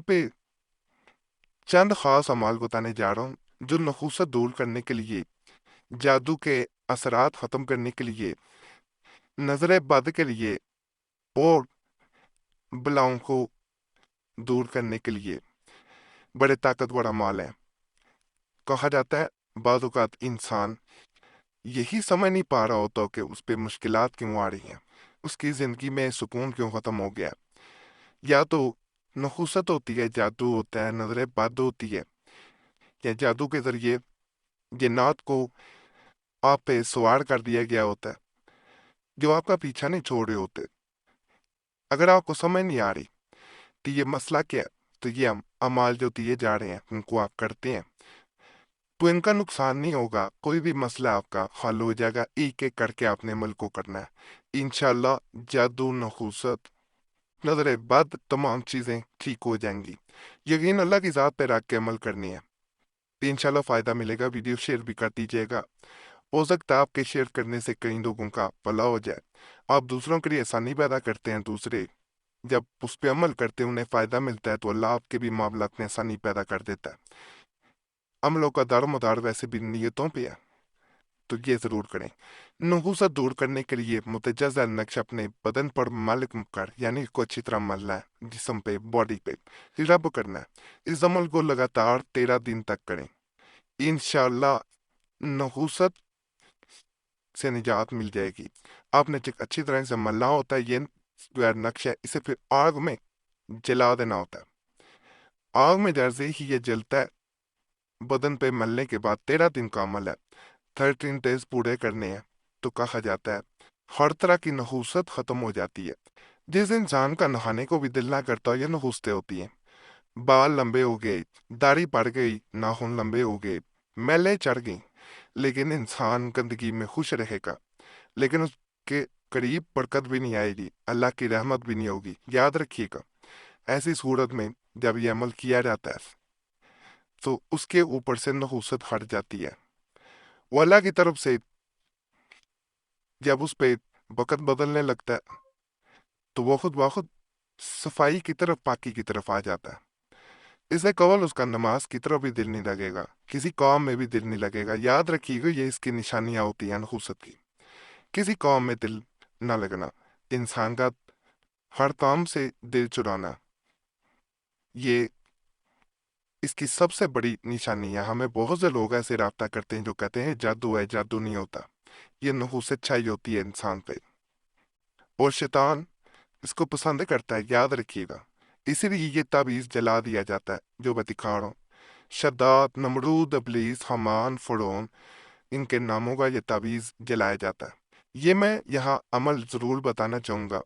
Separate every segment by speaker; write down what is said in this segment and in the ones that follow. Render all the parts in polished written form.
Speaker 1: पे चंद खास अमाल बताने जा रहा हूँ जो नखुसत दूर करने के लिए, जादू के असरात खत्म करने के लिए, नजर बद के लिए और बलाओं को दूर करने के लिए बड़े ताकतवर अमाल हैं। कहा जाता है बाज़ औक़ात इंसान यही समझ नहीं पा रहा होता कि उस पे मुश्किलात क्यों आ रही हैं, उसकी ज़िंदगी में सुकून क्यों ख़त्म हो गया। या तो नखुसत होती है, जादू होता है, नजर बद होती है, या जादू के ज़रिए जिन्नात को आप पे सवार कर दिया गया होता है जो आपका पीछा नहीं छोड़ रहे होते। अगर आपको समझ नहीं आ रही कि ये मसला क्या है, तो ये अमाल जो दिए जा रहे हैं उनको आप करते हैं तो इनका नुकसान नहीं होगा, कोई भी मसला आपका हल हो जाएगा। एक एक करके आपने अमल को करना है। इंशाल्लाह जादू, नखुसत, नजर बद, तमाम चीज़ें ठीक हो जाएंगी। यकीन अल्लाह की ज़ात पे रख के अमल करनी है। इंशाल्लाह फ़ायदा मिलेगा। वीडियो शेयर भी कर दीजिएगा। हो सकता है आपके शेयर करने से कई लोगों का भला हो जाए। आप दूसरों के लिए आसानी पैदा करते हैं, दूसरे जब उस पर अमल करते हैं उन्हें फ़ायदा मिलता है तो अल्लाह आपके भी मामलात में आसानी पैदा कर देता है। अमलों का दारोमदार वैसे भी नियतों पे है, तो ये ज़रूर करें। नहूसत दूर करने के लिए मुतजज़ा नक्श अपने बदन पर मालिक कर, यानी इसको अच्छी तरह मलना है, जिस्म पे, बॉडी पे रब करना है। इस अमल को लगातार 13 दिन तक करें। इंशाअल्लाह नहूसत से निजात मिल जाएगी। आपने अच्छी तरह से मलना होता है। ये जो है नक्श है, इसे फिर आग में जला देना होता है। आग में जैसे ही ये जलता है, बदन पे मलने के बाद 13 दिन का अमल है, 13 डेज पूरे करने हैं, तो कहा जाता है हर तरह की नहूसत खत्म हो जाती है। जिस इंसान का नहाने को भी दिल ना करता, ये नहूसतें होती हैं। बाल लंबे हो गए, दाढ़ी बढ़ गई, नाखून लंबे हो गए, मैले चढ़ गई, लेकिन इंसान गंदगी में खुश रहेगा, लेकिन उसके करीब बरकत भी नहीं आएगी, अल्लाह की रहमत भी नहीं होगी। याद रखिएगा, ऐसी सूरत में जब यह अमल किया जाता है तो उसके ऊपर से नहूसत हट जाती है। वो अल्लाह की तरफ से जब उस पे वक़्त बदलने लगता है तो वो खुद ब खुद सफाई की तरफ, पाकी की तरफ आ जाता है। इससे कवल उसका नमाज की तरफ भी दिल नहीं लगेगा, किसी कौम में भी दिल नहीं लगेगा। याद रखिएगा, ये इसकी निशानियां होती हैं नहूसत की। किसी कौम में दिल ना लगना, इंसान का हर काम से दिल चुराना, ये इसकी सबसे बड़ी निशानी है। हमें बहुत से लोग ऐसे राब्ता करते हैं जो कहते हैं जादू है, जादू नहीं होता। ये नहूसत छाई होती है इंसान पे, और शैतान इसको पसंद करता है। याद रखिएगा, इसीलिए ये ताबीज़ जला दिया जाता है जो मैं दिखा रहा हूँ। शद्दाद, नमरूद, इब्लीस, हमान, फ़िरौन, इनके नामों का ये ताबीज़ जलाया जाता है। ये मैं यहाँ अमल ज़रूर बताना चाहूँगा,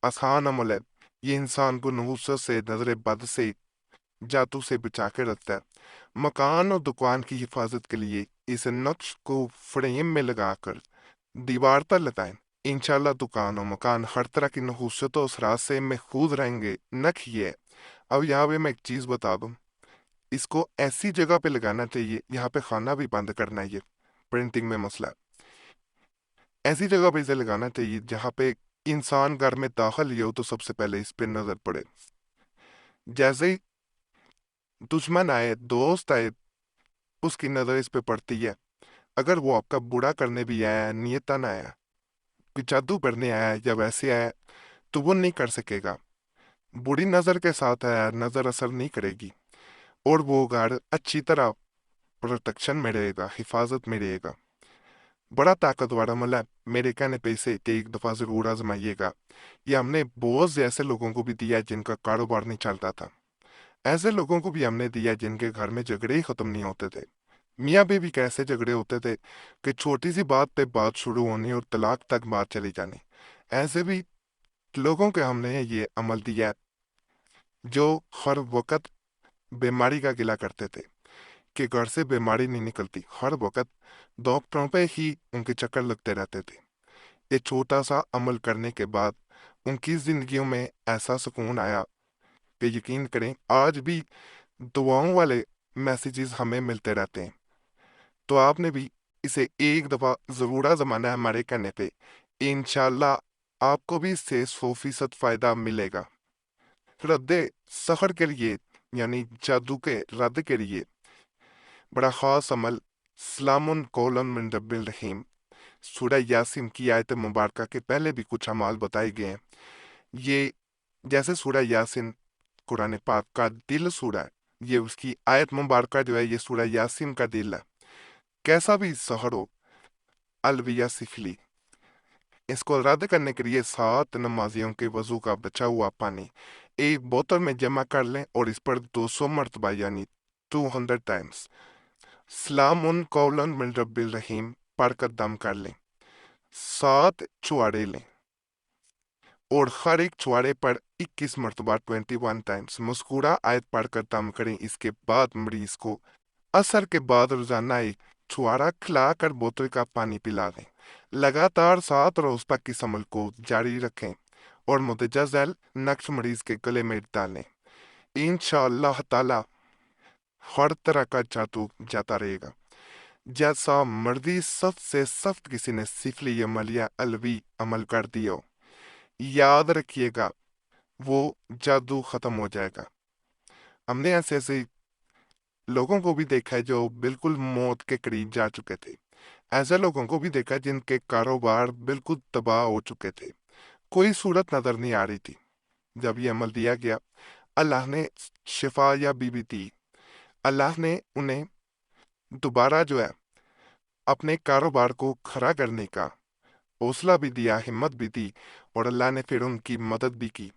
Speaker 1: आसान अमल है। ये इंसान को नहूसत से, नजर बद से, जादू से बचा के रखता है। मकान और दुकान की हिफाजत के लिए इस नक्श को फ्रेम में लगाकर दीवार पर लगाएं। इंशाल्लाह दुकान और मकान हर तरह की नहूसतों और असरात से महफूज रहेंगे। नक्श ये है। अब यहाँ पे मैं एक चीज़ बता दूँ, इसको ऐसी जगह पे लगाना चाहिए, यहाँ पे खाना भी बंद करना है। ये प्रिंटिंग में मसला है। ऐसी जगह पे इसे लगाना चाहिए जहाँ पे इंसान घर में दाखिल ही हो तो सबसे पहले इस पे नजर पड़े। जैसे ही दुश्मन आए, दोस्त आए, उसकी नजर इस पे पड़ती है। अगर वो आपका बुरा करने भी आया, नियतन आया, कोई जादू करने आया या वैसे आया, तो वो नहीं कर सकेगा। बुरी नजर के साथ आया, नजर असर नहीं करेगी, और वो घर अच्छी तरह प्रोटेक्शन में रहेगा, हिफाजत में रहेगा। बड़ा ताकतवर अमल है। मेरे कहने पे इसे एक दफा जरूर आजमाइएगा। ये हमने बहुत से ऐसे लोगों को भी दिया जिनका कारोबार नहीं चलता था। ऐसे लोगों को भी हमने दिया जिनके घर में झगड़े ही खत्म नहीं होते थे। मियाँ बीवी कैसे झगड़े होते थे कि छोटी सी बात पे बात शुरू होनी और तलाक तक बात चली जानी। ऐसे भी लोगों के हमने ये अमल दिया है जो हर वक्त बीमारी का गिला करते थे कि घर से बीमारी नहीं निकलती, हर वक्त डॉक्टरों पे ही उनके चक्कर लगते रहते थे। ये छोटा सा अमल करने के बाद उनकी जिंदगियों में ऐसा सुकून आया कि यकीन करें आज भी दुआओं वाले मैसेजेस हमें मिलते रहते हैं। तो आपने भी इसे एक दफ़ा ज़रूर आज़माना है हमारे कहने पे। इंशाल्लाह आपको भी इससे 100% फ़ायदा मिलेगा। रद्द सहर के लिए यानी जादू के रद्द के लिए बड़ा ख़ास अमल सलामुन कौलन मिन रब्बिल रहीम। सूरह यासीन की आयत मुबारका के पहले भी कुछ अमाल बताए गए हैं। ये जैसे सूरह यासीन कुरान पाक का दिल सूरह है, ये उसकी आयत मुबारका जो है ये सूरह यासीन का दिल है। कैसा भी सहर हो, अलविया सिफली, इसको रद्द करने के लिए 7 नमाजियों के वजू का बचा हुआ पानी एक बोतल में जमा कर लें और इस पर 200 मरतबा यानी 200 टाइम्स सलामुन कौलन मिन रब्बिल रहीम पढ़कर दम कर लें। 7 चुहाड़े लें और हर एक चुहाड़े पर 21 मरतबा 21 टाइम्स मुस्कुरा आयत पढ़कर दम करें। इसके बाद मरीज को असर के बाद रोजाना एक छुआरा खिलाकर बोतल का पानी पिला दें। लगातार 7 रोज तक इस अमल को जारी रखें और मुंदरजा झैल नक्श मरीज के गले में डालें। इंशाअल्लाह ताला हर तरह का जादू जाता रहेगा। जैसा मर्दी सख्त से सख्त किसी ने सिफली अमलिया अलवी अमल कर दिया हो, याद रखिएगा वो जादू खत्म हो जाएगा। हमने ऐसे ऐसे लोगों को भी देखा है जो बिल्कुल मौत के करीब जा चुके थे। ऐसे लोगों को भी देखा जिनके कारोबार बिल्कुल तबाह हो चुके थे, कोई सूरत नजर नहीं आ रही थी। जब ये अमल दिया गया, अल्लाह ने शिफा या बीबी दी। अल्लाह ने उन्हें दोबारा जो है अपने कारोबार को खड़ा करने का हौसला भी दिया, हिम्मत भी दी और अल्लाह ने फिर उनकी मदद भी की।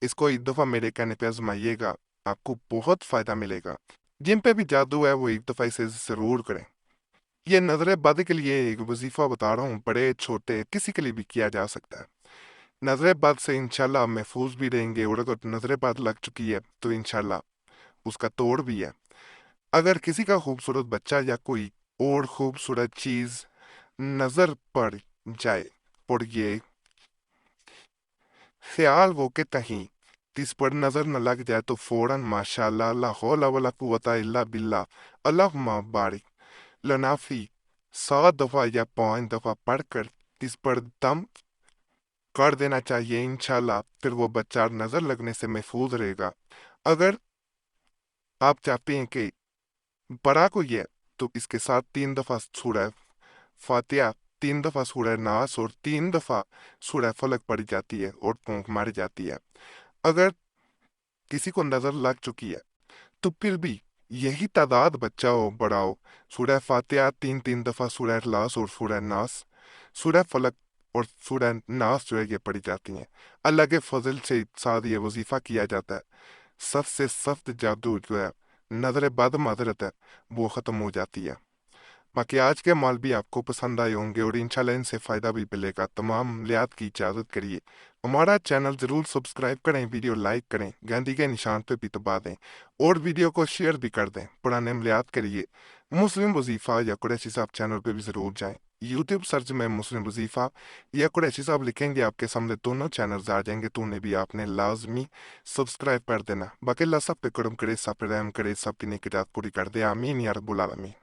Speaker 1: इसको एक दफ़ा मेरे कहने पे आजमाइएगा, आपको बहुत फायदा मिलेगा। जिन पे भी जादू है वो एक दफ़ा इसे ज़रूर करें। ये नजर बद के लिए एक वजीफा बता रहा हूँ, बड़े छोटे किसी के लिए भी किया जा सकता है। नजर बद से इंशाल्लाह महफूज भी रहेंगे और अगर नजर बद लग चुकी है तो इंशाल्लाह उसका तोड़ भी है। अगर किसी का खूबसूरत बच्चा या कोई और खूबसूरत चीज नजर पड़ जाए और ये ख्याल वो के तहीं इस पर नजर न लग जाए तो फौरन माशाल्लाह ला हौला वला कुव्वता इल्ला बिल्लाह अल्लाहुम्मा बारिक लनाफी 7 दफा या 5 दफा पढ़कर इस पर दम कर देना चाहिए। इंशाल्लाह फिर वो बच्चा नजर लगने से महफूज रहेगा। अगर आप चाहते हैं कि बड़ा को ये तो इसके साथ 3 दफा सूरह फातिहा, 3 दफा सूरह नास और 3 दफा सूरह फलक पढ़ी जाती है और फूंक मारी जाती है। अगर किसी को नजर लग चुकी है तो फिर भी यही तादाद बच्चा हो बड़ा हो, सूरह फातिहा 3 दफा, सूरह इखलास और सूरह नास, सूरह फलक और सूरह नास जो है ये पढ़ी जाती हैं। अल्लाह के फजल से साथ ये वजीफा किया जाता है। सख्त से सख्त जादू जो है, नजर बद माजरत है, वो खत्म हो जाती है। बाकी आज के माल भी आपको पसंद आए होंगे और इंशाल्लाह इनसे फ़ायदा भी मिलेगा। तमाम लियात की इजाज़त करिए। हमारा चैनल ज़रूर सब्सक्राइब करें, वीडियो लाइक करें, घंटी के निशान पे भी दबा दें और वीडियो को शेयर भी कर दें। पुराने अमलियात करिए। मुस्लिम वजीफ़ा या कुरैशी साहब चैनल पे भी ज़रूर जाएं। यूट्यूब सर्च में मुस्लिम वजीफ़ा या कुरैशी साहब लिखेंगे, आपके सामने दोनों चैनल्स आ जाएंगे, तो उन्हें भी आपने लाजमी सब्सक्राइब कर देना। बाकी अल्लाह सब पे करम करे, सब पे रहम करे, सब की नेकी रात पूरी कर दे। आमीन या रब्बुल आलमीन।